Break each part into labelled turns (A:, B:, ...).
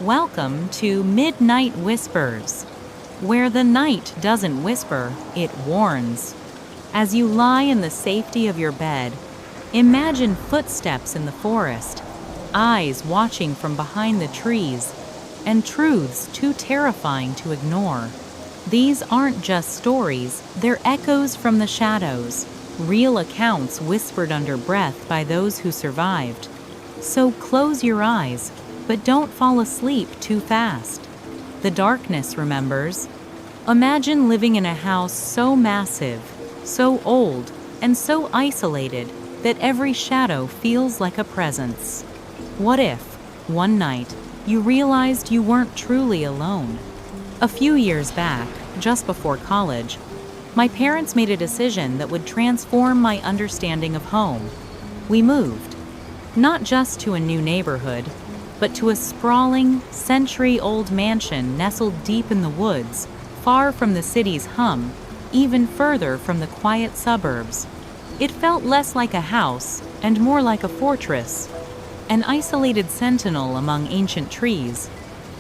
A: Welcome to Midnight Whispers, where the night doesn't whisper, it warns. As you lie in the safety of your bed, imagine footsteps in the forest, eyes watching from behind the trees, and truths too terrifying to ignore. These aren't just stories, they're echoes from the shadows, real accounts whispered under breath by those who survived. So close your eyes, but don't fall asleep too fast. The darkness remembers. Imagine living in a house so massive, so old, and so isolated that every shadow feels like a presence. What if, one night, you realized you weren't truly alone? A few years back, just before college, my parents made a decision that would transform my understanding of home. We moved, not just to a new neighborhood, but to a sprawling, century-old mansion nestled deep in the woods, far from the city's hum, even further from the quiet suburbs. It felt less like a house and more like a fortress, an isolated sentinel among ancient trees,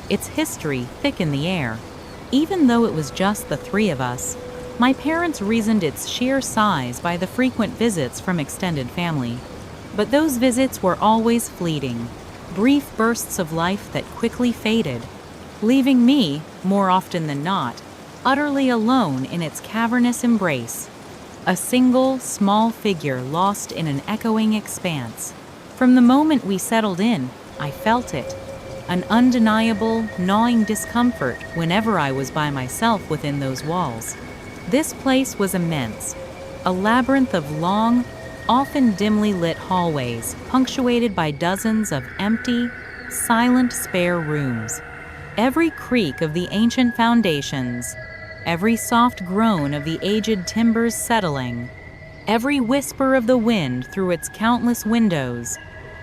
A: its history thick in the air. Even though it was just the three of us, my parents reasoned its sheer size by the frequent visits from extended family. But those visits were always fleeting, brief bursts of life that quickly faded, leaving me, more often than not, utterly alone in its cavernous embrace. A single, small figure lost in an echoing expanse. From the moment we settled in, I felt it. An undeniable, gnawing discomfort whenever I was by myself within those walls. This place was immense, a labyrinth of long, often dimly lit hallways, punctuated by dozens of empty, silent spare rooms. Every creak of the ancient foundations, every soft groan of the aged timbers settling, every whisper of the wind through its countless windows,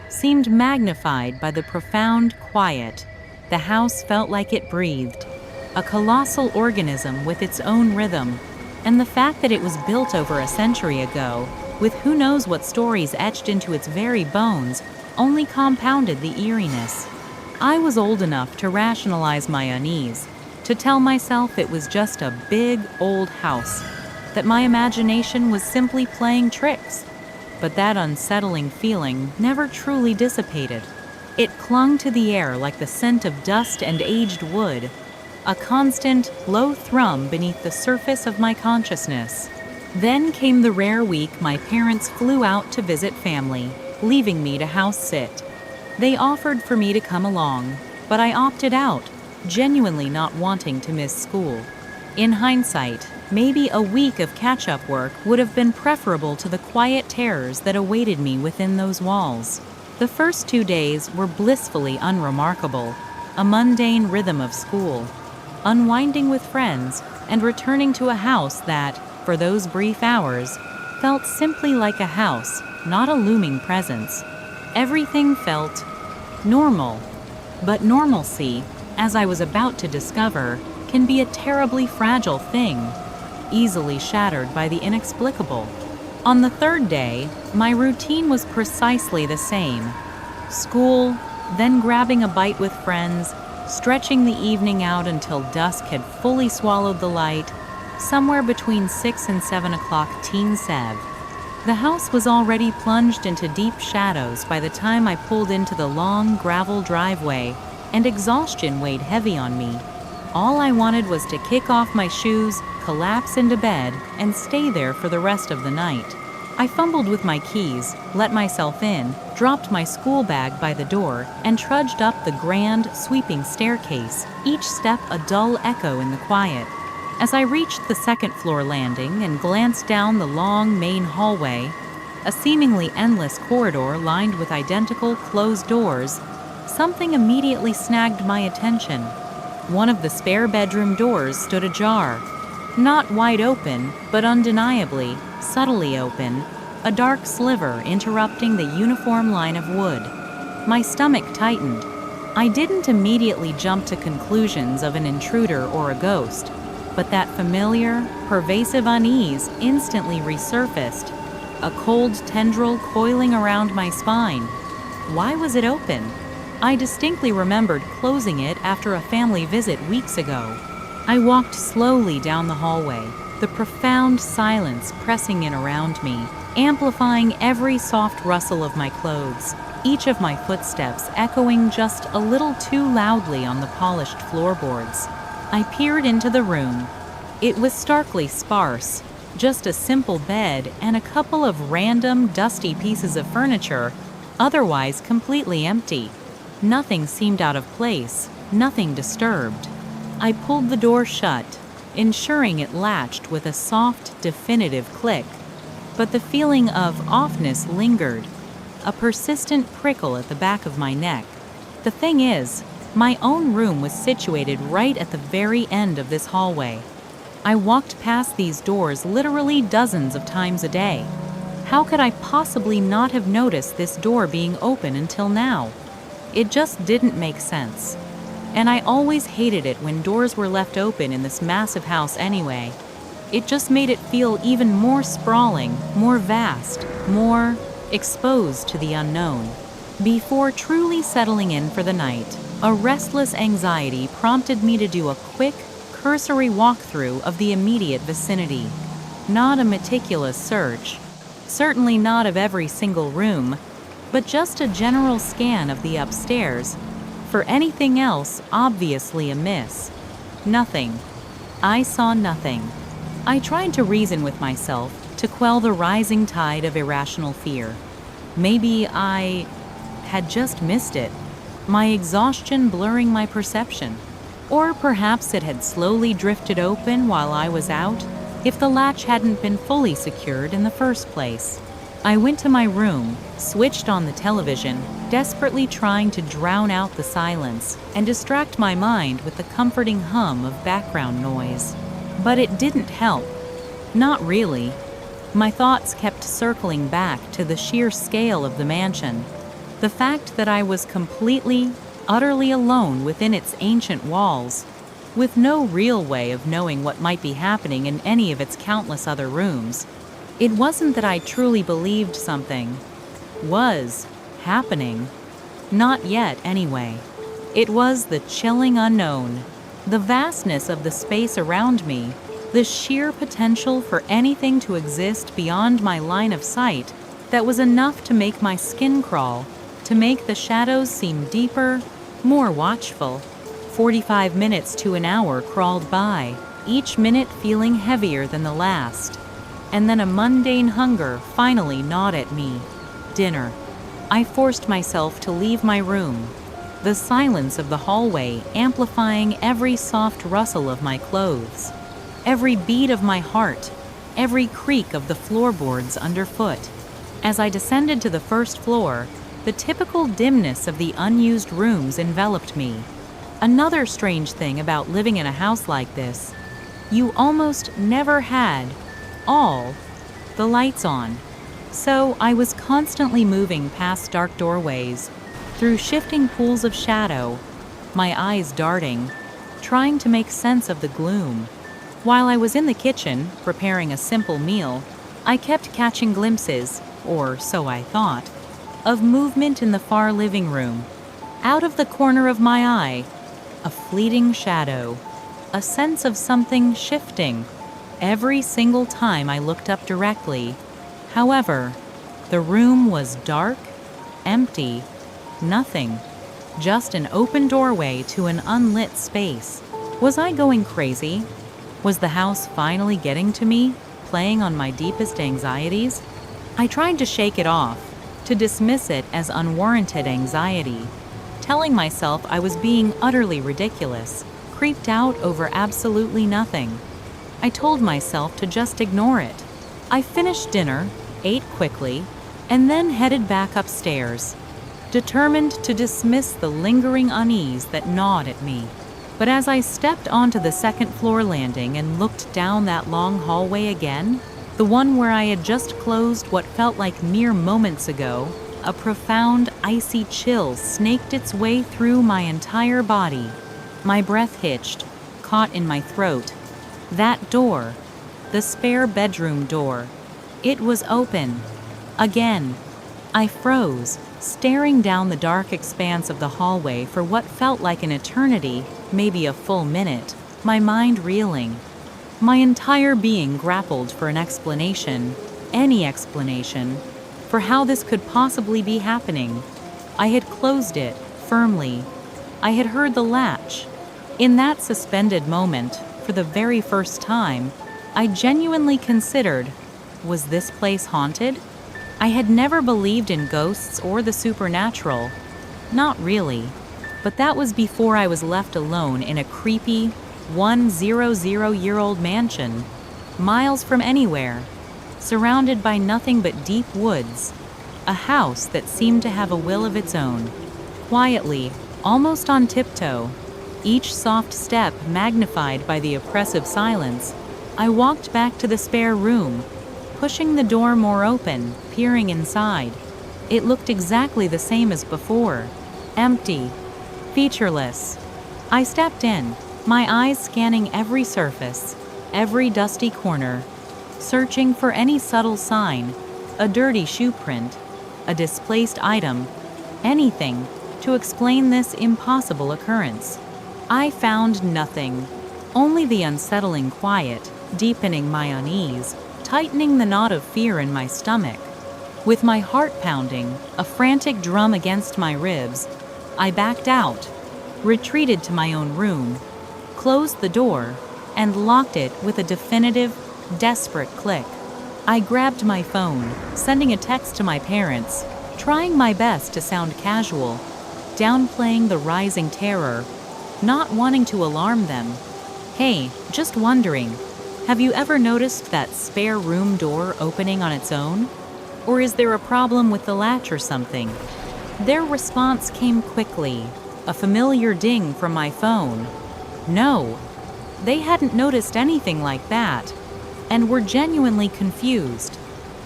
A: seemed magnified by the profound quiet. The house felt like it breathed, a colossal organism with its own rhythm, and the fact that it was built over a century ago, with who knows what stories etched into its very bones, only compounded the eeriness. I was old enough to rationalize my unease, to tell myself it was just a big, old house, that my imagination was simply playing tricks. But that unsettling feeling never truly dissipated. It clung to the air like the scent of dust and aged wood, a constant, low thrum beneath the surface of my consciousness. Then came the rare week my parents flew out to visit family, leaving me to house sit. They offered for me to come along, but I opted out, genuinely not wanting to miss school. In hindsight, maybe a week of catch-up work would have been preferable to the quiet terrors that awaited me within those walls. The first 2 days were blissfully unremarkable, a mundane rhythm of school, unwinding with friends, and returning to a house that, for those brief hours, felt simply like a house, not a looming presence. Everything felt normal. But normalcy, as I was about to discover, can be a terribly fragile thing, easily shattered by the inexplicable. On the third day, my routine was precisely the same. School, then grabbing a bite with friends, stretching the evening out until dusk had fully swallowed the light, somewhere between 6 and 7 o'clock teen sev. The house was already plunged into deep shadows by the time I pulled into the long gravel driveway, and exhaustion weighed heavy on me. All I wanted was to kick off my shoes, collapse into bed, and stay there for the rest of the night. I fumbled with my keys, let myself in, dropped my school bag by the door, and trudged up the grand, sweeping staircase, each step a dull echo in the quiet. As I reached the second-floor landing and glanced down the long main hallway, a seemingly endless corridor lined with identical closed doors, something immediately snagged my attention. One of the spare bedroom doors stood ajar, not wide open, but undeniably, subtly open, a dark sliver interrupting the uniform line of wood. My stomach tightened. I didn't immediately jump to conclusions of an intruder or a ghost, but that familiar, pervasive unease instantly resurfaced, a cold tendril coiling around my spine. Why was it open? I distinctly remembered closing it after a family visit weeks ago. I walked slowly down the hallway, the profound silence pressing in around me, amplifying every soft rustle of my clothes, each of my footsteps echoing just a little too loudly on the polished floorboards. I peered into the room. It was starkly sparse, just a simple bed and a couple of random, dusty pieces of furniture, otherwise completely empty. Nothing seemed out of place, nothing disturbed. I pulled the door shut, ensuring it latched with a soft, definitive click. But the feeling of offness lingered, a persistent prickle at the back of my neck. The thing is, my own room was situated right at the very end of this hallway. I walked past these doors literally dozens of times a day. How could I possibly not have noticed this door being open until now? It just didn't make sense. And I always hated it when doors were left open in this massive house anyway. It just made it feel even more sprawling, more vast, more exposed to the unknown. Before truly settling in for the night, a restless anxiety prompted me to do a quick, cursory walkthrough of the immediate vicinity. Not a meticulous search, certainly not of every single room, but just a general scan of the upstairs, for anything else obviously amiss. Nothing. I saw nothing. I tried to reason with myself to quell the rising tide of irrational fear. Maybe I had just missed it, my exhaustion blurring my perception. Or perhaps it had slowly drifted open while I was out, if the latch hadn't been fully secured in the first place. I went to my room, switched on the television, desperately trying to drown out the silence and distract my mind with the comforting hum of background noise. But it didn't help. Not really. My thoughts kept circling back to the sheer scale of the mansion. The fact that I was completely, utterly alone within its ancient walls, with no real way of knowing what might be happening in any of its countless other rooms. It wasn't that I truly believed something was happening. Not yet, anyway. It was the chilling unknown, the vastness of the space around me, the sheer potential for anything to exist beyond my line of sight that was enough to make my skin crawl, to make the shadows seem deeper, more watchful. 45 minutes to an hour crawled by, each minute feeling heavier than the last. And then a mundane hunger finally gnawed at me. Dinner. I forced myself to leave my room, the silence of the hallway amplifying every soft rustle of my clothes, every beat of my heart, every creak of the floorboards underfoot. As I descended to the first floor, the typical dimness of the unused rooms enveloped me. Another strange thing about living in a house like this, you almost never had all the lights on. So I was constantly moving past dark doorways, through shifting pools of shadow, my eyes darting, trying to make sense of the gloom. While I was in the kitchen, preparing a simple meal, I kept catching glimpses, or so I thought, of movement in the far living room. Out of the corner of my eye, a fleeting shadow, a sense of something shifting, every single time I looked up directly. However, the room was dark, empty, nothing, just an open doorway to an unlit space. Was I going crazy? Was the house finally getting to me, playing on my deepest anxieties? I tried to shake it off, to dismiss it as unwarranted anxiety, telling myself I was being utterly ridiculous, creeped out over absolutely nothing. I told myself to just ignore it. I finished dinner, ate quickly, and then headed back upstairs, determined to dismiss the lingering unease that gnawed at me. But as I stepped onto the second floor landing and looked down that long hallway again, the one where I had just closed what felt like mere moments ago, a profound, icy chill snaked its way through my entire body. My breath hitched, caught in my throat. That door, the spare bedroom door, it was open. Again. I froze, staring down the dark expanse of the hallway for what felt like an eternity, maybe a full minute, my mind reeling. My entire being grappled for an explanation, any explanation, for how this could possibly be happening. I had closed it, firmly. I had heard the latch. In that suspended moment, for the very first time, I genuinely considered, was this place haunted? I had never believed in ghosts or the supernatural. Not really. But that was before I was left alone in a creepy, 100-year-old mansion, miles from anywhere, surrounded by nothing but deep woods, a house that seemed to have a will of its own. Quietly, almost on tiptoe, each soft step magnified by the oppressive silence, I walked back to the spare room, pushing the door more open, peering inside. It looked exactly the same as before, empty, featureless. I stepped in, my eyes scanning every surface, every dusty corner, searching for any subtle sign, a dirty shoe print, a displaced item, anything to explain this impossible occurrence. I found nothing, only the unsettling quiet, deepening my unease, tightening the knot of fear in my stomach. With my heart pounding, a frantic drum against my ribs, I backed out, retreated to my own room, closed the door, and locked it with a definitive, desperate click. I grabbed my phone, sending a text to my parents, trying my best to sound casual, downplaying the rising terror, not wanting to alarm them. Hey, just wondering, have you ever noticed that spare room door opening on its own? Or is there a problem with the latch or something? Their response came quickly, a familiar ding from my phone. No, they hadn't noticed anything like that, and were genuinely confused,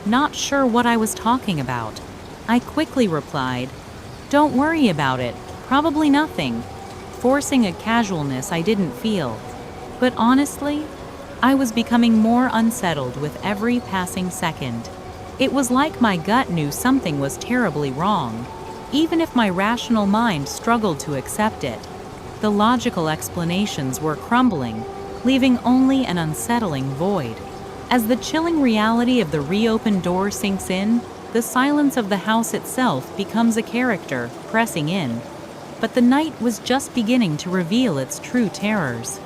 A: not sure what I was talking about. I quickly replied, "Don't worry about it, probably nothing," forcing a casualness I didn't feel. But honestly, I was becoming more unsettled with every passing second. It was like my gut knew something was terribly wrong, even if my rational mind struggled to accept it. The logical explanations were crumbling, leaving only an unsettling void. As the chilling reality of the reopened door sinks in, the silence of the house itself becomes a character, pressing in. But the night was just beginning to reveal its true terrors.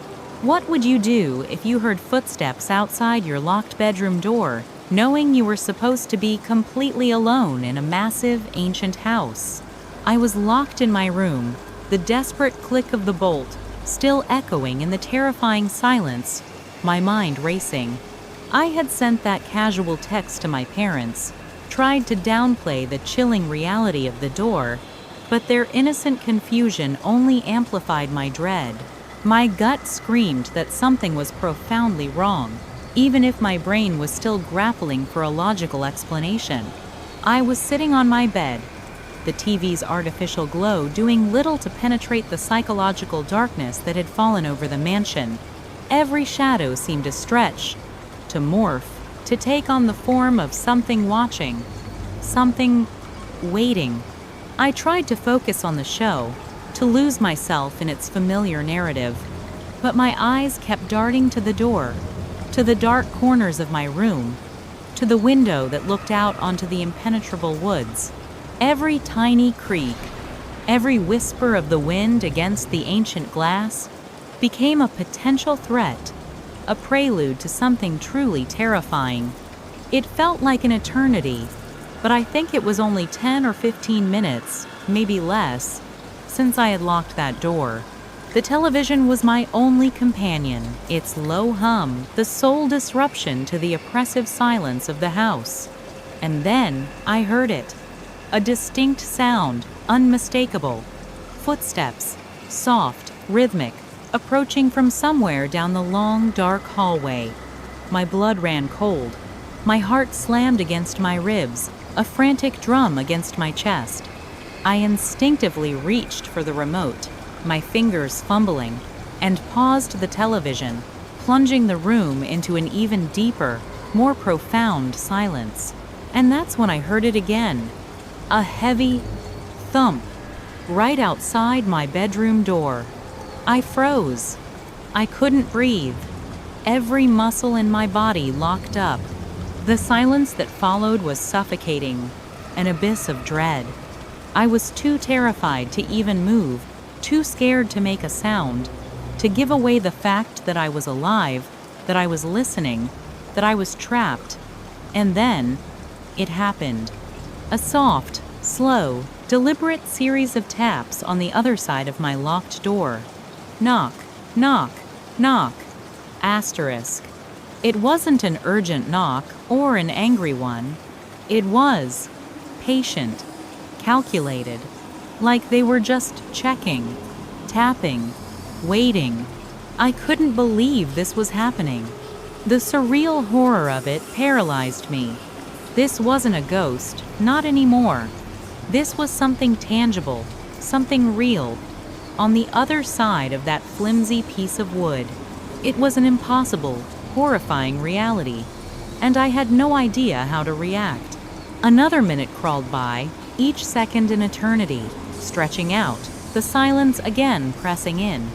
A: What would you do if you heard footsteps outside your locked bedroom door, knowing you were supposed to be completely alone in a massive, ancient house? I was locked in my room, the desperate click of the bolt still echoing in the terrifying silence, my mind racing. I had sent that casual text to my parents, tried to downplay the chilling reality of the door, but their innocent confusion only amplified my dread. My gut screamed that something was profoundly wrong, even if my brain was still grappling for a logical explanation. I was sitting on my bed, the TV's artificial glow doing little to penetrate the psychological darkness that had fallen over the mansion. Every shadow seemed to stretch, to morph, to take on the form of something watching, something waiting. I tried to focus on the show, to lose myself in its familiar narrative, but my eyes kept darting to the door, to the dark corners of my room, to the window that looked out onto the impenetrable woods. Every tiny creak, every whisper of the wind against the ancient glass became a potential threat, a prelude to something truly terrifying. It felt like an eternity, but I think it was only 10 or 15 minutes, maybe less, since I had locked that door. The television was my only companion, its low hum, the sole disruption to the oppressive silence of the house. And then I heard it. A distinct sound, unmistakable. Footsteps, soft, rhythmic, approaching from somewhere down the long, dark hallway. My blood ran cold. My heart slammed against my ribs, a frantic drum against my chest. I instinctively reached for the remote, my fingers fumbling, and paused the television, plunging the room into an even deeper, more profound silence. And that's when I heard it again. A heavy thump right outside my bedroom door. I froze. I couldn't breathe. Every muscle in my body locked up. The silence that followed was suffocating, an abyss of dread. I was too terrified to even move, too scared to make a sound, to give away the fact that I was alive, that I was listening, that I was trapped. And then, it happened. A soft, slow, deliberate series of taps on the other side of my locked door. Knock, knock, knock. Asterisk. It wasn't an urgent knock or an angry one. It was patient, calculated, like they were just checking, tapping, waiting. I couldn't believe this was happening. The surreal horror of it paralyzed me. This wasn't a ghost, not anymore. This was something tangible, something real. On the other side of that flimsy piece of wood, it was an impossible, horrifying reality, and I had no idea how to react. Another minute crawled by, each second an eternity, stretching out, the silence again pressing in.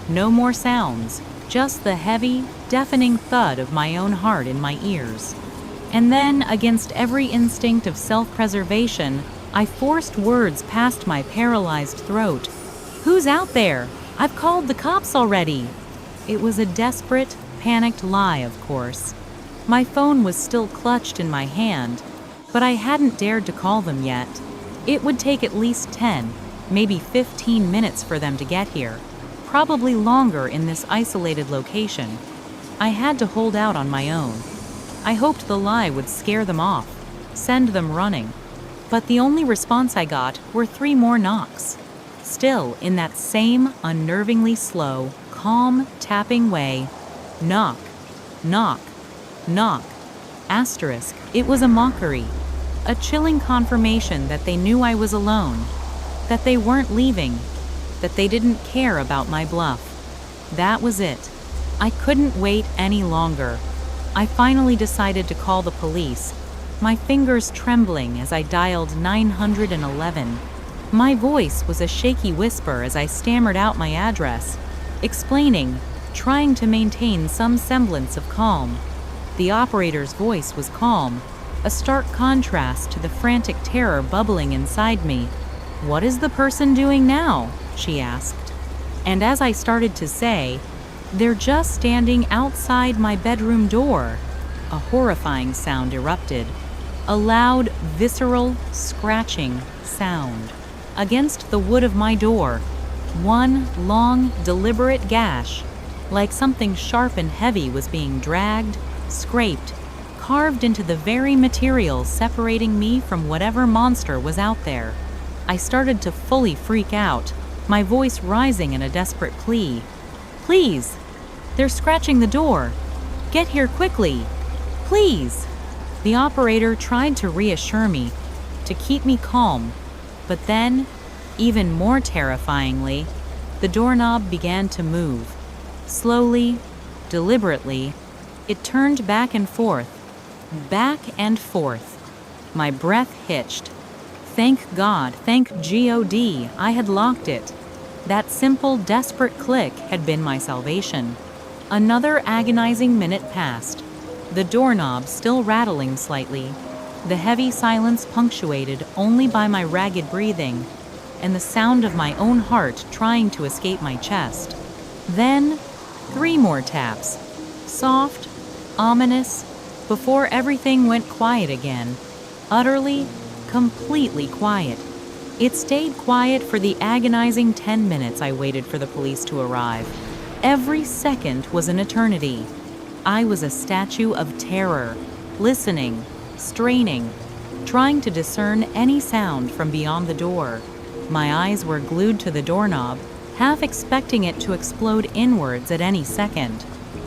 A: No more sounds, just the heavy, deafening thud of my own heart in my ears. And then, against every instinct of self-preservation, I forced words past my paralyzed throat. "Who's out there? I've called the cops already." It was a desperate, panicked lie, of course. My phone was still clutched in my hand, but I hadn't dared to call them yet. It would take at least 10, maybe 15 minutes for them to get here, probably longer in this isolated location. I had to hold out on my own. I hoped the lie would scare them off, send them running. But the only response I got were 3 more knocks. Still, in that same unnervingly slow, calm, tapping way. Knock, knock, knock. Asterisk. It was a mockery. A chilling confirmation that they knew I was alone, that they weren't leaving, that they didn't care about my bluff. That was it. I couldn't wait any longer. I finally decided to call the police, my fingers trembling as I dialed 911. My voice was a shaky whisper as I stammered out my address, explaining, trying to maintain some semblance of calm. The operator's voice was calm, a stark contrast to the frantic terror bubbling inside me. "What is the person doing now?" she asked. And as I started to say, "They're just standing outside my bedroom door," a horrifying sound erupted. A loud, visceral, scratching sound. Against the wood of my door, one long, deliberate gash, like something sharp and heavy was being dragged, scraped, carved into the very material separating me from whatever monster was out there. I started to fully freak out, my voice rising in a desperate plea. "Please! They're scratching the door! Get here quickly! Please!" The operator tried to reassure me, to keep me calm, but then, even more terrifyingly, the doorknob began to move. Slowly, deliberately, it turned back and forth, back and forth. My breath hitched. Thank God, thank God, I had locked it. That simple, desperate click had been my salvation. Another agonizing minute passed, the doorknob still rattling slightly, the heavy silence punctuated only by my ragged breathing, and the sound of my own heart trying to escape my chest. Then, 3 more taps, soft, ominous, before everything went quiet again, utterly, completely quiet. It stayed quiet for the agonizing 10 minutes I waited for the police to arrive. Every second was an eternity. I was a statue of terror, listening, straining, trying to discern any sound from beyond the door. My eyes were glued to the doorknob, half expecting it to explode inwards at any second.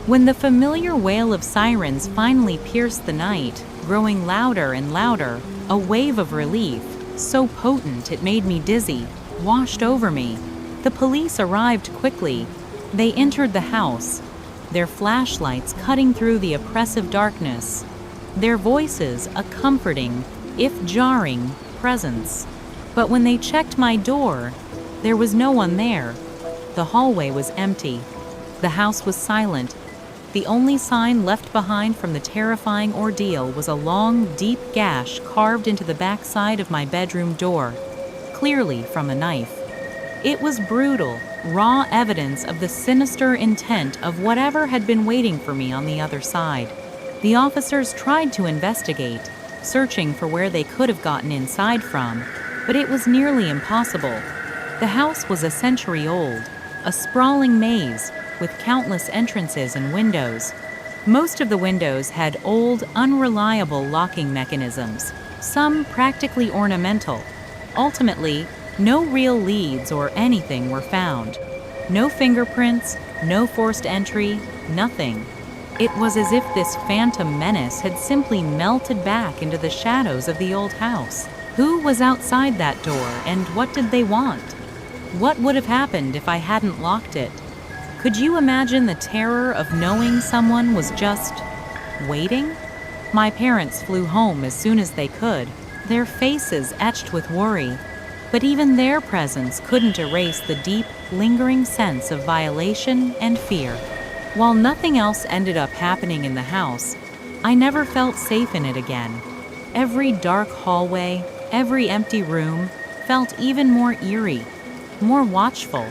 A: When the familiar wail of sirens finally pierced the night, growing louder and louder, a wave of relief, so potent it made me dizzy, washed over me. The police arrived quickly. They entered the house, their flashlights cutting through the oppressive darkness. Their voices a comforting, if jarring, presence. But when they checked my door, there was no one there. The hallway was empty. The house was silent. The only sign left behind from the terrifying ordeal was a long, deep gash carved into the backside of my bedroom door, clearly from a knife. It was brutal, raw evidence of the sinister intent of whatever had been waiting for me on the other side. The officers tried to investigate, searching for where they could have gotten inside from, but it was nearly impossible. The house was a century old, a sprawling maze with countless entrances and windows. Most of the windows had old, unreliable locking mechanisms, some practically ornamental. Ultimately, no real leads or anything were found. No fingerprints, no forced entry, nothing. It was as if this phantom menace had simply melted back into the shadows of the old house. Who was outside that door, and what did they want? What would have happened if I hadn't locked it? Could you imagine the terror of knowing someone was just waiting? My parents flew home as soon as they could, their faces etched with worry. But even their presence couldn't erase the deep, lingering sense of violation and fear. While nothing else ended up happening in the house, I never felt safe in it again. Every dark hallway, every empty room felt even more eerie, more watchful.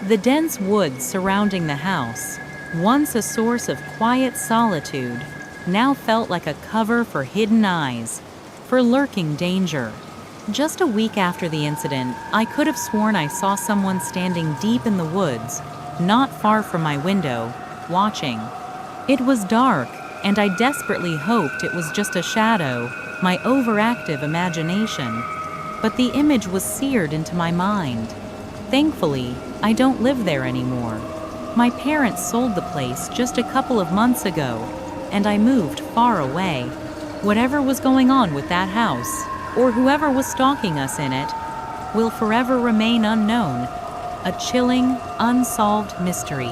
A: The dense woods surrounding the house, once a source of quiet solitude, now felt like a cover for hidden eyes, for lurking danger. Just a week after the incident, I could have sworn I saw someone standing deep in the woods, not far from my window, watching. It was dark, and I desperately hoped it was just a shadow, my overactive imagination. But the image was seared into my mind. Thankfully, I don't live there anymore. My parents sold the place just a couple of months ago, and I moved far away. Whatever was going on with that house, or whoever was stalking us in it, will forever remain unknown, a chilling, unsolved mystery.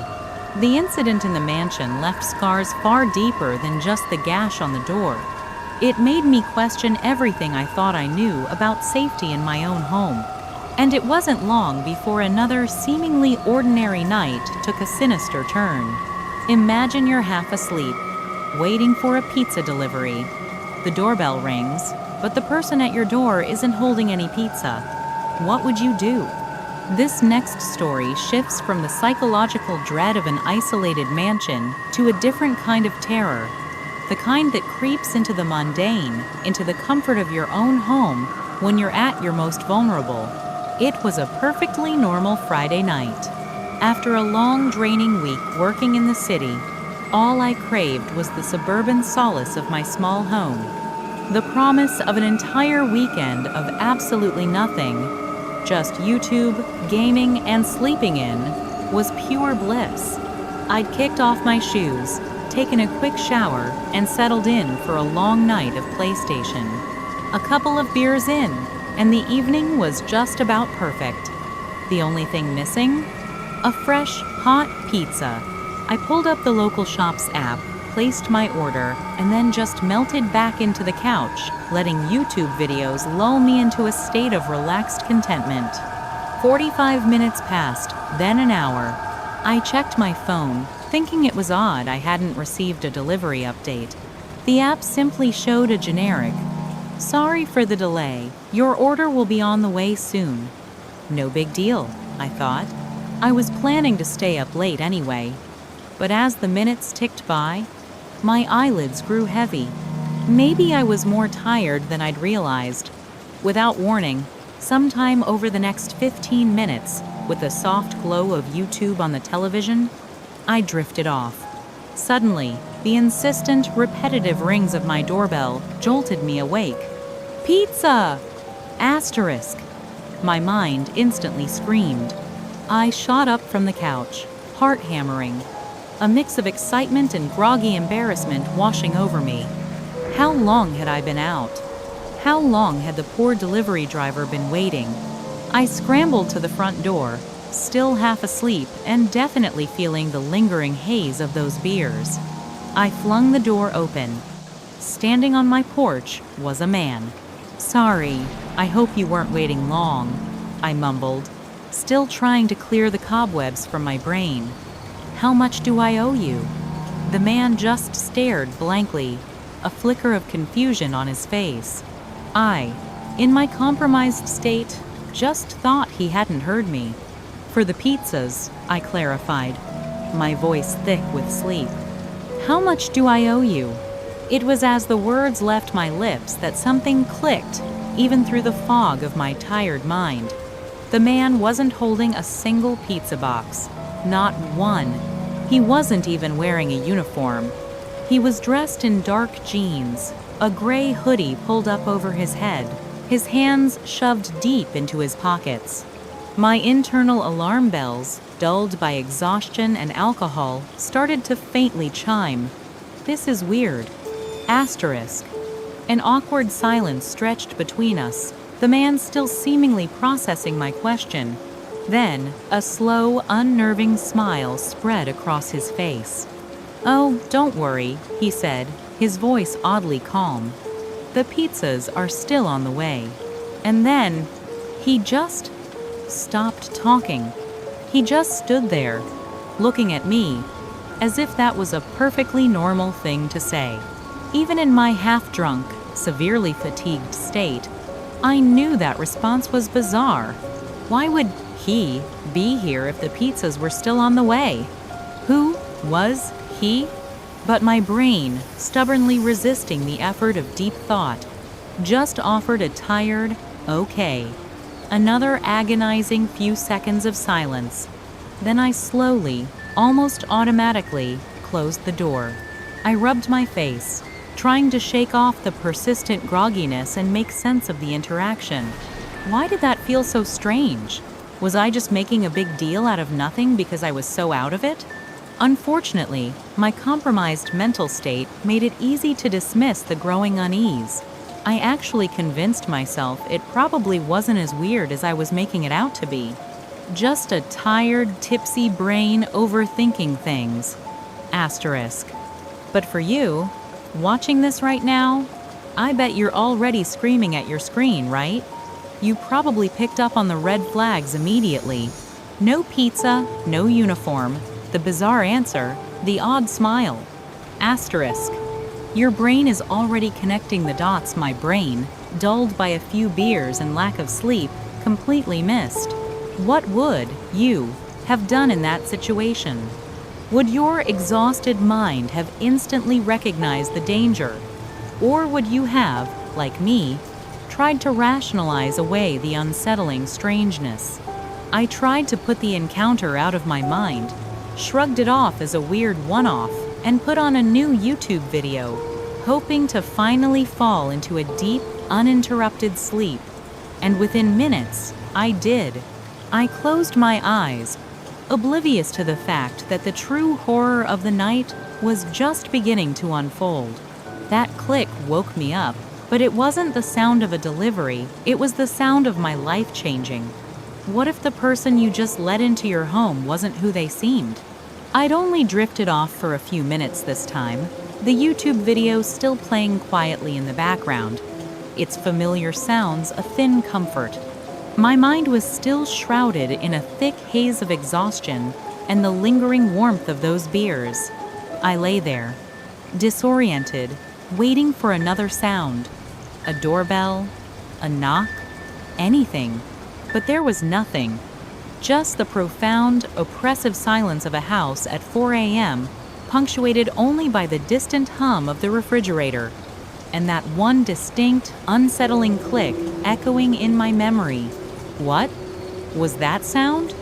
A: The incident in the mansion left scars far deeper than just the gash on the door. It made me question everything I thought I knew about safety in my own home. And it wasn't long before another seemingly ordinary night took a sinister turn. Imagine you're half asleep, waiting for a pizza delivery. The doorbell rings, but the person at your door isn't holding any pizza. What would you do? This next story shifts from the psychological dread of an isolated mansion to a different kind of terror, the kind that creeps into the mundane, into the comfort of your own home when you're at your most vulnerable. It was a perfectly normal Friday night. After a long, draining week working in the city, all I craved was the suburban solace of my small home. The promise of an entire weekend of absolutely nothing, just YouTube, gaming, and sleeping in, was pure bliss. I'd kicked off my shoes, taken a quick shower, and settled in for a long night of PlayStation. A couple of beers in, and the evening was just about perfect. The only thing missing? A fresh, hot pizza. I pulled up the local shop's app, placed my order, and then just melted back into the couch, letting YouTube videos lull me into a state of relaxed contentment. 45 minutes passed, then an hour. I checked my phone, thinking it was odd I hadn't received a delivery update. The app simply showed a generic, "Sorry for the delay. Your order will be on the way soon." No big deal, I thought. I was planning to stay up late anyway. But as the minutes ticked by, my eyelids grew heavy. Maybe I was more tired than I'd realized. Without warning, sometime over the next 15 minutes, with the soft glow of YouTube on the television, I drifted off. Suddenly, the insistent, repetitive rings of my doorbell jolted me awake. "Pizza!" Asterisk. My mind instantly screamed. I shot up from the couch, heart hammering, a mix of excitement and groggy embarrassment washing over me. How long had I been out? How long had the poor delivery driver been waiting? I scrambled to the front door, still half asleep and definitely feeling the lingering haze of those beers. I flung the door open. Standing on my porch was a man. "Sorry," I hope you weren't waiting long, I mumbled, still trying to clear the cobwebs from my brain. How much do I owe you? The man just stared blankly, a flicker of confusion on his face. I, in my compromised state, just thought he hadn't heard me. For the pizzas, I clarified, my voice thick with sleep. How much do I owe you? It was as the words left my lips that something clicked, even through the fog of my tired mind. The man wasn't holding a single pizza box, not one. He wasn't even wearing a uniform. He was dressed in dark jeans, a gray hoodie pulled up over his head, his hands shoved deep into his pockets. My internal alarm bells, dulled by exhaustion and alcohol, started to faintly chime. This is weird. Asterisk. An awkward silence stretched between us, the man still seemingly processing my question. Then, a slow, unnerving smile spread across his face. Oh, don't worry, he said, his voice oddly calm. The pizzas are still on the way. And then, he just stopped talking. He just stood there, looking at me, as if that was a perfectly normal thing to say. Even in my half-drunk, severely fatigued state, I knew that response was bizarre. Why would he be here if the pizzas were still on the way? Who was he? But my brain, stubbornly resisting the effort of deep thought, just offered a tired, okay. Another agonizing few seconds of silence. Then I slowly, almost automatically, closed the door. I rubbed my face, trying to shake off the persistent grogginess and make sense of the interaction. Why did that feel so strange? Was I just making a big deal out of nothing because I was so out of it? Unfortunately, my compromised mental state made it easy to dismiss the growing unease. I actually convinced myself it probably wasn't as weird as I was making it out to be. Just a tired, tipsy brain overthinking things. Asterisk. But for you, watching this right now, I bet you're already screaming at your screen, right? You probably picked up on the red flags immediately. No pizza, no uniform, the bizarre answer, the odd smile. Asterisk. Your brain is already connecting the dots my brain, dulled by a few beers and lack of sleep, completely missed. What would you have done in that situation? Would your exhausted mind have instantly recognized the danger? Or would you have, like me, tried to rationalize away the unsettling strangeness? I tried to put the encounter out of my mind, shrugged it off as a weird one-off, and put on a new YouTube video, hoping to finally fall into a deep, uninterrupted sleep. And within minutes, I did. I closed my eyes, oblivious to the fact that the true horror of the night was just beginning to unfold. That click woke me up, but it wasn't the sound of a delivery, it was the sound of my life changing. What if the person you just let into your home wasn't who they seemed? I'd only drifted off for a few minutes this time, the YouTube video still playing quietly in the background, its familiar sounds a thin comfort. My mind was still shrouded in a thick haze of exhaustion and the lingering warmth of those beers. I lay there, disoriented, waiting for another sound. A doorbell, a knock, anything. But there was nothing. Just the profound, oppressive silence of a house at 4 a.m., punctuated only by the distant hum of the refrigerator, and that one distinct, unsettling click echoing in my memory. What was that sound?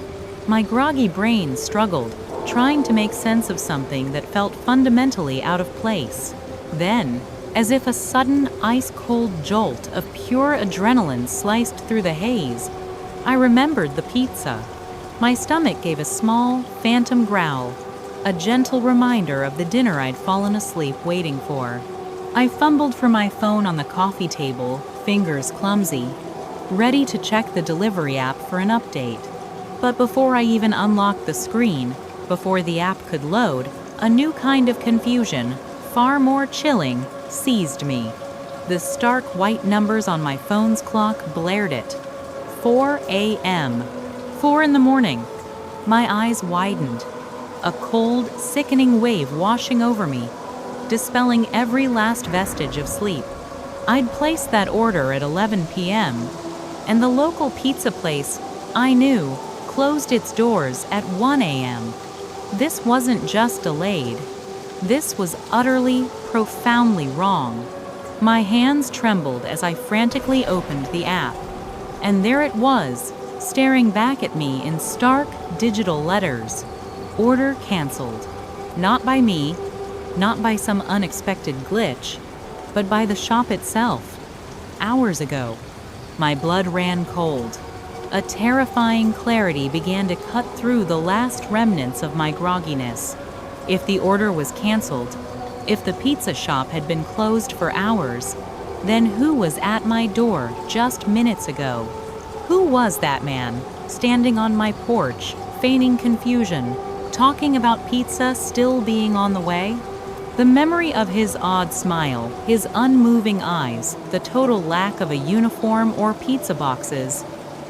A: My groggy brain struggled, trying to make sense of something that felt fundamentally out of place. Then, as if a sudden ice-cold jolt of pure adrenaline sliced through the haze, I remembered the pizza. My stomach gave a small, phantom growl, a gentle reminder of the dinner I'd fallen asleep waiting for. I fumbled for my phone on the coffee table, fingers clumsy, ready to check the delivery app for an update. But before I even unlocked the screen, before the app could load, a new kind of confusion, far more chilling, seized me. The stark white numbers on my phone's clock blared it. 4 a.m. 4 in the morning. My eyes widened. A cold, sickening wave washing over me, dispelling every last vestige of sleep. I'd placed that order at 11 p.m., and the local pizza place, I knew, closed its doors at 1 a.m. This wasn't just delayed. This was utterly, profoundly wrong. My hands trembled as I frantically opened the app. And there it was, staring back at me in stark, digital letters. Order canceled. Not by me, not by some unexpected glitch, but by the shop itself. Hours ago. My blood ran cold. A terrifying clarity began to cut through the last remnants of my grogginess. If the order was canceled, if the pizza shop had been closed for hours, then who was at my door just minutes ago? Who was that man, standing on my porch, feigning confusion, talking about pizza still being on the way? The memory of his odd smile, his unmoving eyes, the total lack of a uniform or pizza boxes,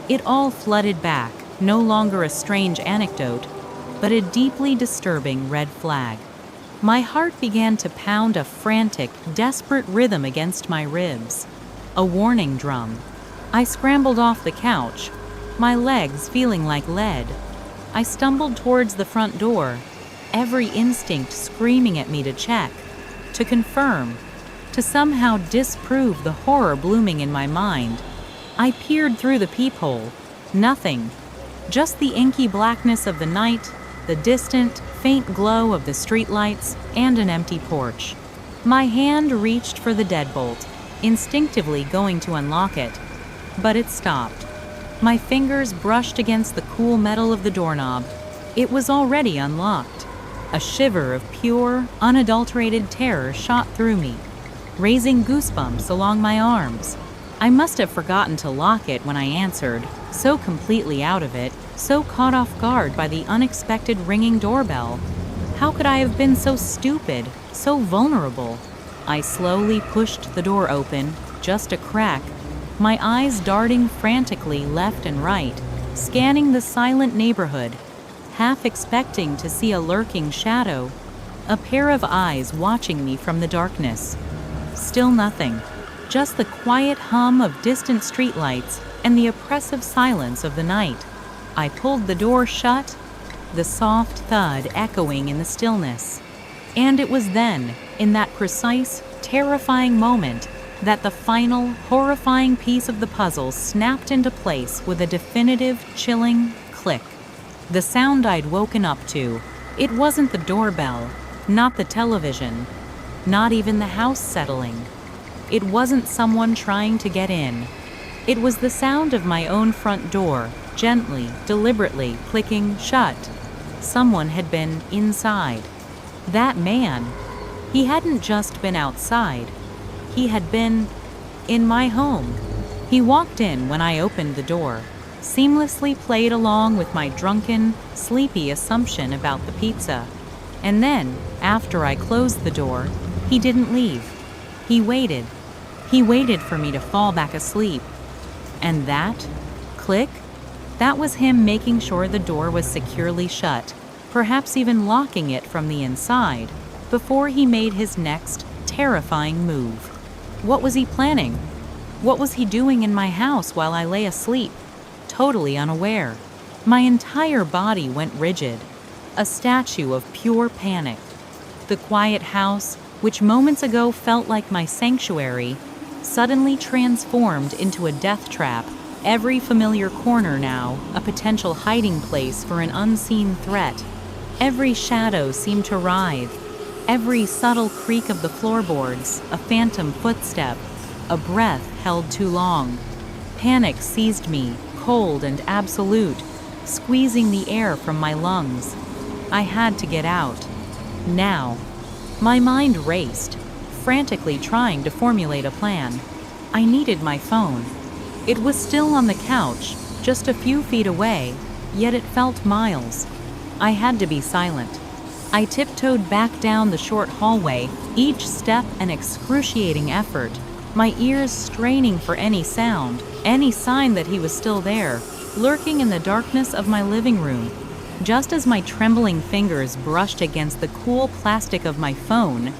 A: it all flooded back, no longer a strange anecdote, but a deeply disturbing red flag. My heart began to pound a frantic, desperate rhythm against my ribs. A warning drum. I scrambled off the couch, my legs feeling like lead. I stumbled towards the front door, every instinct screaming at me to check, to confirm, to somehow disprove the horror blooming in my mind. I peered through the peephole. Nothing. Just the inky blackness of the night, the distant, faint glow of the streetlights, and an empty porch. My hand reached for the deadbolt, instinctively going to unlock it, but it stopped. My fingers brushed against the cool metal of the doorknob. It was already unlocked. A shiver of pure, unadulterated terror shot through me, raising goosebumps along my arms. I must have forgotten to lock it when I answered, so completely out of it, so caught off guard by the unexpected ringing doorbell. How could I have been so stupid, so vulnerable? I slowly pushed the door open, just a crack, my eyes darting frantically left and right, scanning the silent neighborhood, half expecting to see a lurking shadow, a pair of eyes watching me from the darkness. Still nothing, just the quiet hum of distant streetlights and the oppressive silence of the night. I pulled the door shut, the soft thud echoing in the stillness. And it was then, in that precise, terrifying moment, that the final, horrifying piece of the puzzle snapped into place with a definitive, chilling click. The sound I'd woken up to, it wasn't the doorbell, not the television, not even the house settling. It wasn't someone trying to get in. It was the sound of my own front door, gently, deliberately clicking shut. Someone had been inside. That man. He hadn't just been outside. He had been in my home. He walked in when I opened the door, seamlessly played along with my drunken, sleepy assumption about the pizza. And then, after I closed the door, he didn't leave. He waited. He waited for me to fall back asleep. And that click, that was him making sure the door was securely shut, perhaps even locking it from the inside, before he made his next terrifying move. What was he planning? What was he doing in my house while I lay asleep, totally unaware? My entire body went rigid, a statue of pure panic. The quiet house, which moments ago felt like my sanctuary, suddenly transformed into a death trap, every familiar corner now a potential hiding place for an unseen threat. Every shadow seemed to writhe, every subtle creak of the floorboards a phantom footstep, a breath held too long. Panic seized me, cold and absolute, squeezing the air from my lungs. I had to get out. Now. My mind raced, frantically trying to formulate a plan. I needed my phone. It was still on the couch, just a few feet away, yet it felt miles. I had to be silent. I tiptoed back down the short hallway, each step an excruciating effort, my ears straining for any sound, any sign that he was still there, lurking in the darkness of my living room. Just as my trembling fingers brushed against the cool plastic of my phone,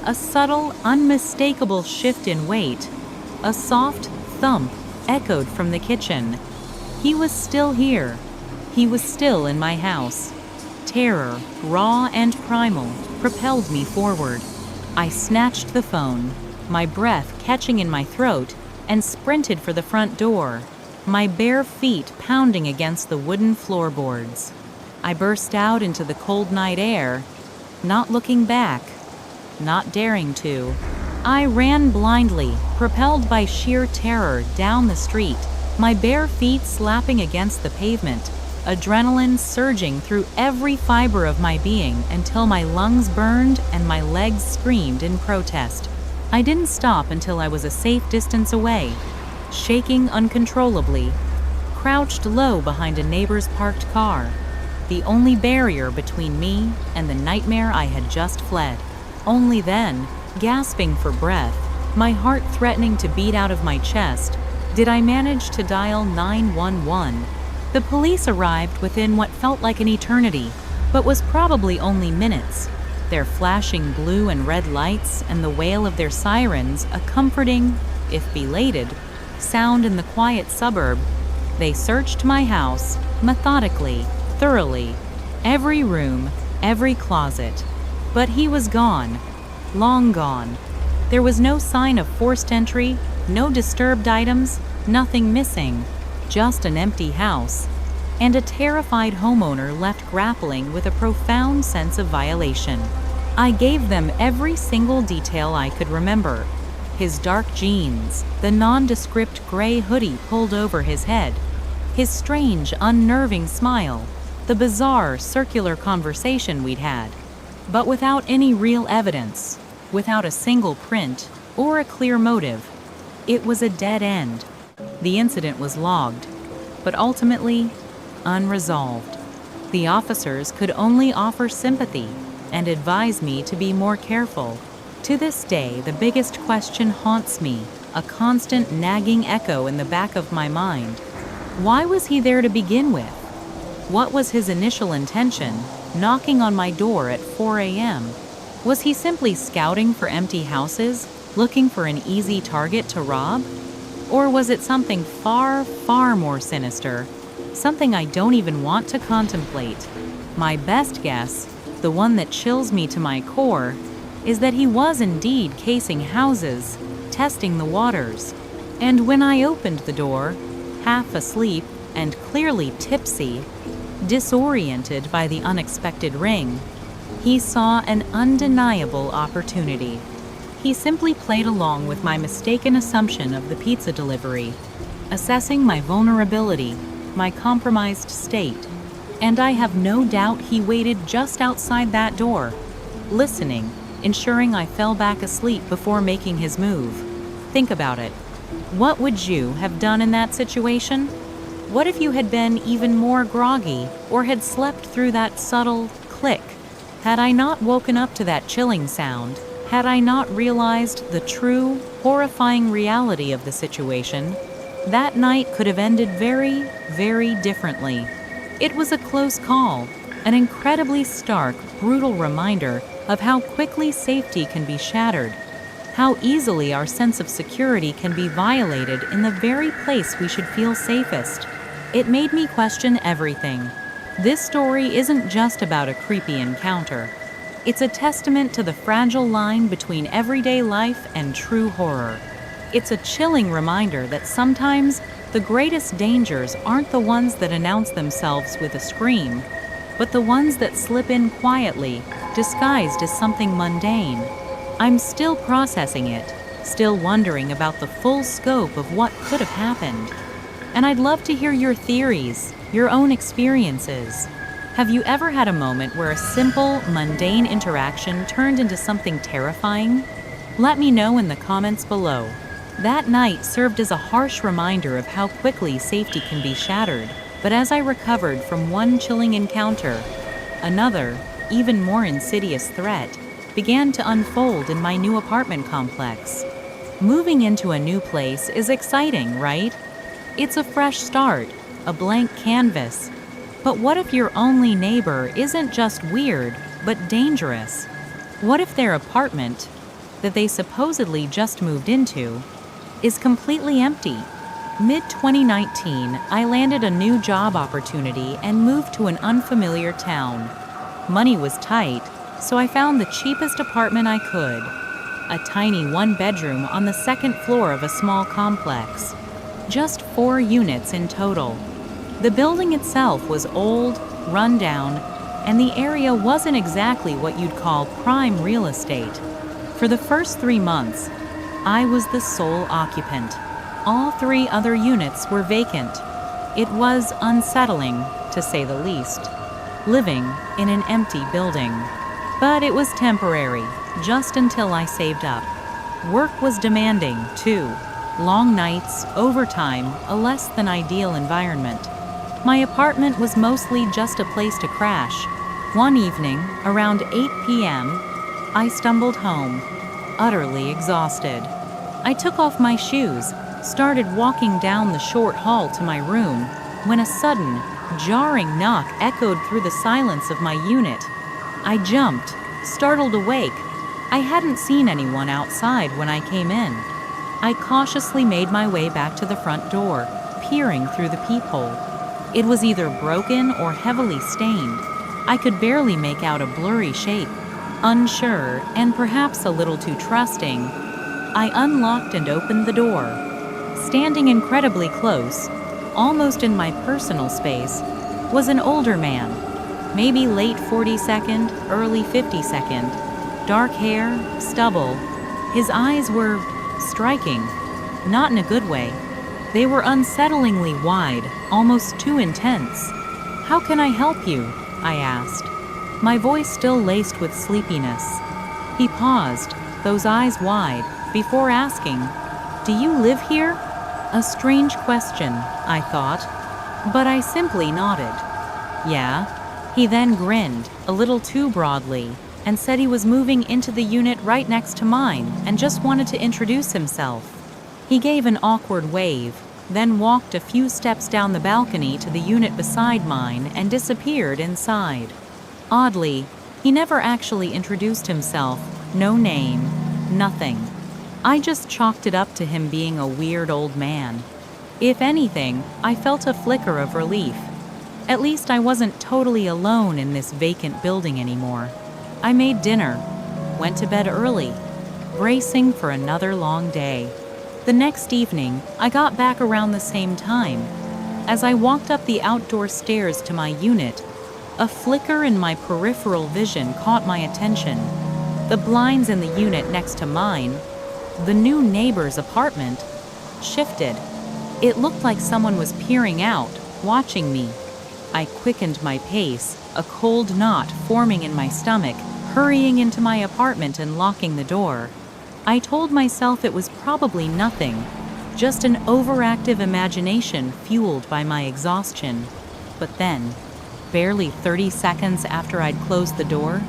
A: a subtle, unmistakable shift in weight, a soft thump echoed from the kitchen. He was still here. He was still in my house. Terror, raw and primal, propelled me forward. I snatched the phone, my breath catching in my throat, and sprinted for the front door, my bare feet pounding against the wooden floorboards. I burst out into the cold night air, not looking back, not daring to. I ran blindly, propelled by sheer terror down the street, my bare feet slapping against the pavement, adrenaline surging through every fiber of my being until my lungs burned and my legs screamed in protest. I didn't stop until I was a safe distance away, shaking uncontrollably, crouched low behind a neighbor's parked car, the only barrier between me and the nightmare I had just fled. Only then, gasping for breath, my heart threatening to beat out of my chest, did I manage to dial 911. The police arrived within what felt like an eternity, but was probably only minutes. Their flashing blue and red lights and the wail of their sirens a comforting, if belated, sound in the quiet suburb. They searched my house, methodically, thoroughly, every room, every closet. But he was gone, long gone. There was no sign of forced entry, no disturbed items, nothing missing, just an empty house, and a terrified homeowner left grappling with a profound sense of violation. I gave them every single detail I could remember. His dark jeans, the nondescript gray hoodie pulled over his head, his strange, unnerving smile, the bizarre, circular conversation we'd had. But without any real evidence, without a single print or a clear motive, it was a dead end. The incident was logged, but ultimately unresolved. The officers could only offer sympathy and advise me to be more careful. To this day, the biggest question haunts me, a constant nagging echo in the back of my mind. Why was he there to begin with? What was his initial intention, knocking on my door at 4 a.m.? Was he simply scouting for empty houses, looking for an easy target to rob? Or was it something far, far more sinister, something I don't even want to contemplate? My best guess, the one that chills me to my core, is that he was indeed casing houses, testing the waters. And when I opened the door, half asleep and clearly tipsy, disoriented by the unexpected ring, he saw an undeniable opportunity. He simply played along with my mistaken assumption of the pizza delivery, assessing my vulnerability, my compromised state, and I have no doubt he waited just outside that door, listening, ensuring I fell back asleep before making his move. Think about it. What would you have done in that situation? What if you had been even more groggy or had slept through that subtle click? Had I not woken up to that chilling sound, had I not realized the true, horrifying reality of the situation, that night could have ended very, very differently. It was a close call, an incredibly stark, brutal reminder of how quickly safety can be shattered, how easily our sense of security can be violated in the very place we should feel safest. It made me question everything. This story isn't just about a creepy encounter. It's a testament to the fragile line between everyday life and true horror. It's a chilling reminder that sometimes the greatest dangers aren't the ones that announce themselves with a scream, but the ones that slip in quietly, disguised as something mundane. I'm still processing it, still wondering about the full scope of what could have happened. And I'd love to hear your theories, your own experiences. Have you ever had a moment where a simple, mundane interaction turned into something terrifying? Let me know in the comments below. That night served as a harsh reminder of how quickly safety can be shattered, but as I recovered from one chilling encounter, another, even more insidious threat began to unfold in my new apartment complex. Moving into a new place is exciting, right? It's a fresh start, a blank canvas. But what if your only neighbor isn't just weird, but dangerous? What if their apartment, that they supposedly just moved into, is completely empty? Mid-2019, I landed a new job opportunity and moved to an unfamiliar town. Money was tight, so I found the cheapest apartment I could. A tiny one-bedroom on the second floor of a small complex. Just 4 units in total. The building itself was old, run down, and the area wasn't exactly what you'd call prime real estate. For the first 3 months, I was the sole occupant. All 3 other units were vacant. It was unsettling, to say the least, living in an empty building. But it was temporary, just until I saved up. Work was demanding, too. Long nights, overtime, a less than ideal environment. My apartment was mostly just a place to crash. One evening, around 8 p.m., I stumbled home, utterly exhausted. I took off my shoes, started walking down the short hall to my room, when a sudden, jarring knock echoed through the silence of my unit. I jumped, startled awake. I hadn't seen anyone outside when I came in. I cautiously made my way back to the front door, peering through the peephole. It was either broken or heavily stained. I could barely make out a blurry shape. Unsure, and perhaps a little too trusting, I unlocked and opened the door. Standing incredibly close, almost in my personal space, was an older man, maybe late 42nd, early 52nd. Dark hair, stubble. His eyes were striking, not in a good way. They were unsettlingly wide, almost too intense. "How can I help you?" I asked, my voice still laced with sleepiness. He paused, those eyes wide, before asking, "Do you live here?" A strange question, I thought, but I simply nodded. "Yeah." He then grinned, a little too broadly, and said he was moving into the unit right next to mine and just wanted to introduce himself. He gave an awkward wave, then walked a few steps down the balcony to the unit beside mine and disappeared inside. Oddly, he never actually introduced himself, no name, nothing. I just chalked it up to him being a weird old man. If anything, I felt a flicker of relief. At least I wasn't totally alone in this vacant building anymore. I made dinner, went to bed early, bracing for another long day. The next evening, I got back around the same time. As I walked up the outdoor stairs to my unit, a flicker in my peripheral vision caught my attention. The blinds in the unit next to mine, the new neighbor's apartment, shifted. It looked like someone was peering out, watching me. I quickened my pace, a cold knot forming in my stomach, hurrying into my apartment and locking the door. I told myself it was probably nothing, just an overactive imagination fueled by my exhaustion. But then, barely 30 seconds after I'd closed the door,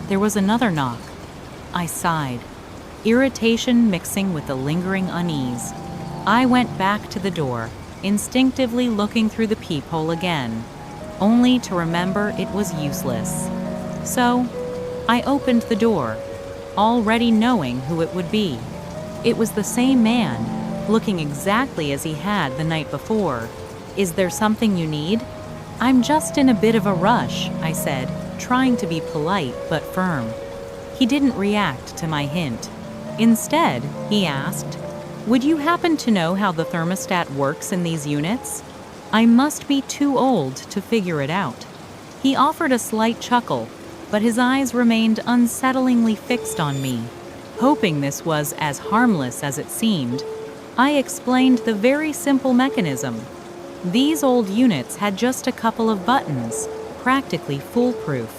A: there was another knock. I sighed, irritation mixing with a lingering unease. I went back to the door, instinctively looking through the peephole again, only to remember it was useless. So, I opened the door, already knowing who it would be. It was the same man, looking exactly as he had the night before. "Is there something you need?" "I'm just in a bit of a rush," I said, trying to be polite but firm. He didn't react to my hint. Instead, he asked, "Would you happen to know how the thermostat works in these units? I must be too old to figure it out." He offered a slight chuckle, but his eyes remained unsettlingly fixed on me. Hoping this was as harmless as it seemed, I explained the very simple mechanism. These old units had just a couple of buttons, practically foolproof.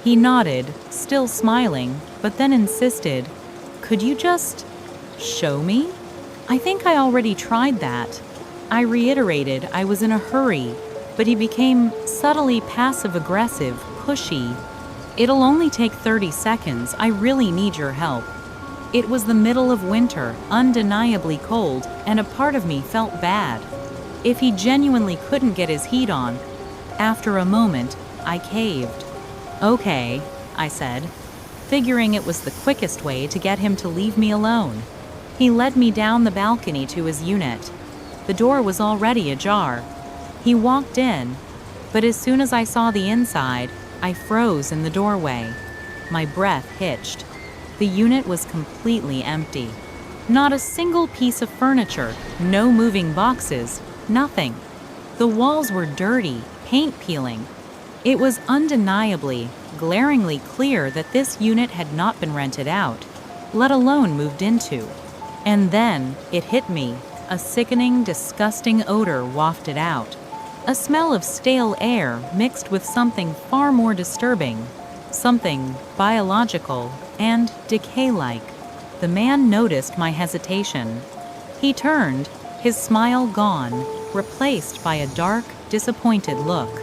A: He nodded, still smiling, but then insisted, "Could you just show me?" "I think I already tried that." I reiterated I was in a hurry, but he became subtly passive-aggressive, pushy. "It'll only take 30 seconds. I really need your help." It was the middle of winter, undeniably cold, and a part of me felt bad. If he genuinely couldn't get his heat on. After a moment, I caved. "Okay," I said, figuring it was the quickest way to get him to leave me alone. He led me down the balcony to his unit. The door was already ajar. He walked in, but as soon as I saw the inside, I froze in the doorway. My breath hitched. The unit was completely empty. Not a single piece of furniture, no moving boxes, nothing. The walls were dirty, paint peeling. It was undeniably, glaringly clear that this unit had not been rented out, let alone moved into. And then it hit me, a sickening, disgusting odor wafted out. A smell of stale air mixed with something far more disturbing, something biological and decay-like. The man noticed my hesitation. He turned, his smile gone, replaced by a dark, disappointed look.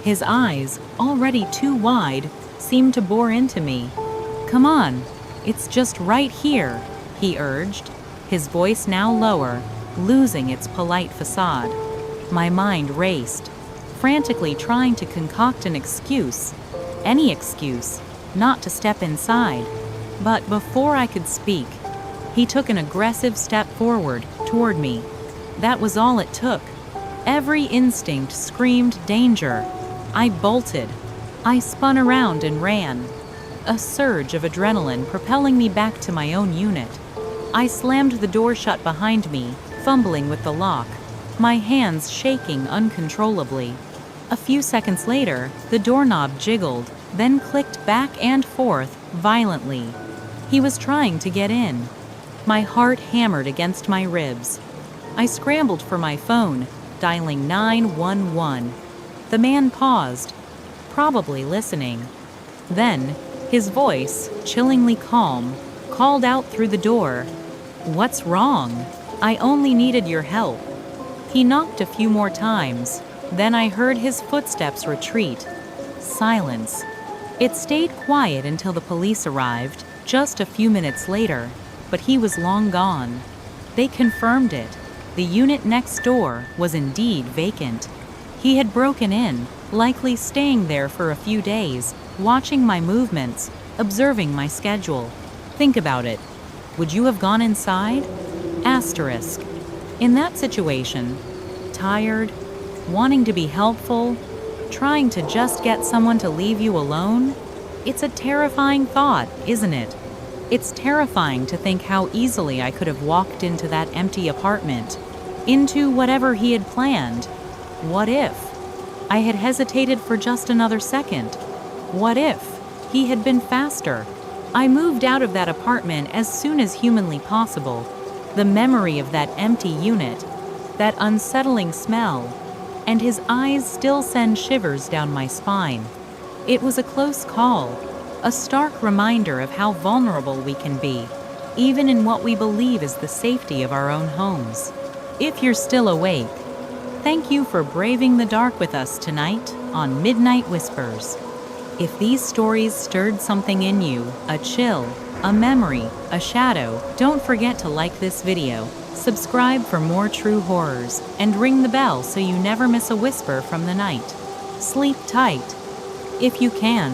A: His eyes, already too wide, seemed to bore into me. "Come on, it's just right here," he urged, his voice now lower, losing its polite facade. My mind raced, frantically trying to concoct an excuse, any excuse, not to step inside. But before I could speak, he took an aggressive step forward toward me. That was all it took. Every instinct screamed danger. I bolted. I spun around and ran, a surge of adrenaline propelling me back to my own unit. I slammed the door shut behind me, fumbling with the lock, my hands shaking uncontrollably. A few seconds later, the doorknob jiggled, then clicked back and forth violently. He was trying to get in. My heart hammered against my ribs. I scrambled for my phone, dialing 911. The man paused, probably listening. Then, his voice, chillingly calm, called out through the door, "What's wrong? I only needed your help." He knocked a few more times, then I heard his footsteps retreat. Silence. It stayed quiet until the police arrived, just a few minutes later, but he was long gone. They confirmed it. The unit next door was indeed vacant. He had broken in, likely staying there for a few days, watching my movements, observing my schedule. Think about it. Would you have gone inside? Asterisk. In that situation, tired, wanting to be helpful, trying to just get someone to leave you alone, it's a terrifying thought, isn't it? It's terrifying to think how easily I could have walked into that empty apartment, into whatever he had planned. What if I had hesitated for just another second? What if he had been faster? I moved out of that apartment as soon as humanly possible. The memory of that empty unit, that unsettling smell, and his eyes still send shivers down my spine. It was a close call, a stark reminder of how vulnerable we can be, even in what we believe is the safety of our own homes. If you're still awake, thank you for braving the dark with us tonight on Midnight Whispers. If these stories stirred something in you, a chill, a memory, a shadow, don't forget to like this video, subscribe for more true horrors, and ring the bell so you never miss a whisper from the night. Sleep tight, if you can.